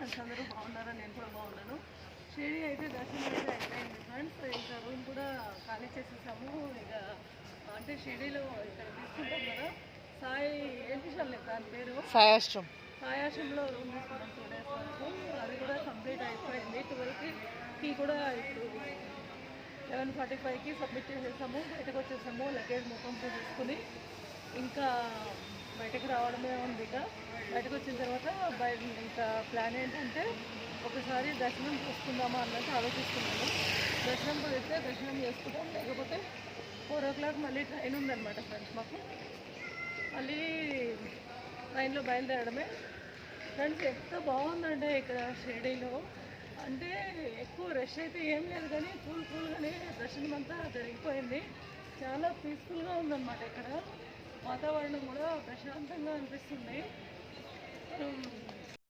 Friends అందరూ బాగున్నారా? నేను కూడా బాగున్నాను. షిరిడి అయితే దర్శనం అయితే అయిపోయింది ఫ్రెండ్స్. ఇంకా రూమ్ కూడా ఖాళీ చేసేసాము. ఇక అంటే షిరిడిలో ఇక్కడ తీసుకుంటాం కదా, సాయి ఏంటి దాని పేరు సాయాశ్రమంలో రూమ్ తీసుకున్నాం 2 days వరకు. అది కూడా కంప్లీట్ అయిపోయింది. 12కి కూడా ఇప్పుడు 11:45కి సబ్మిట్ చేసేసాము. బయటకు వచ్చేసాము. లగేజ్ మొత్తం తీసుకుని ఇంకా బయటకు రావడమే ఉంది. ఇక బయటకు వచ్చిన తర్వాత ఇంకా ప్లాన్ ఏంటంటే ఒకసారి దర్శనం చేసుకుందామా అన్నట్టు ఆలోచిస్తున్నాము. దర్శనం కుదిరితే దర్శనం చేసుకుంటాం, లేకపోతే 4 o'clock మళ్ళీ ట్రైన్ ఉందన్నమాట ఫ్రెండ్స్ మాకు. మళ్ళీ ట్రైన్లో బయలుదేరడమే ఫ్రెండ్స్. ఎంత బాగుందంటే ఇక్కడ షిరిడీలో, అంటే ఎక్కువ రష్ అయితే ఏం లేదు కానీ కూల్గానే దర్శనం అంతా జరిగిపోయింది. చాలా పీస్ఫుల్గా ఉందన్నమాట. ఇక్కడ వాతావరణం కూడా ప్రశాంతంగా అనిపిస్తుంది.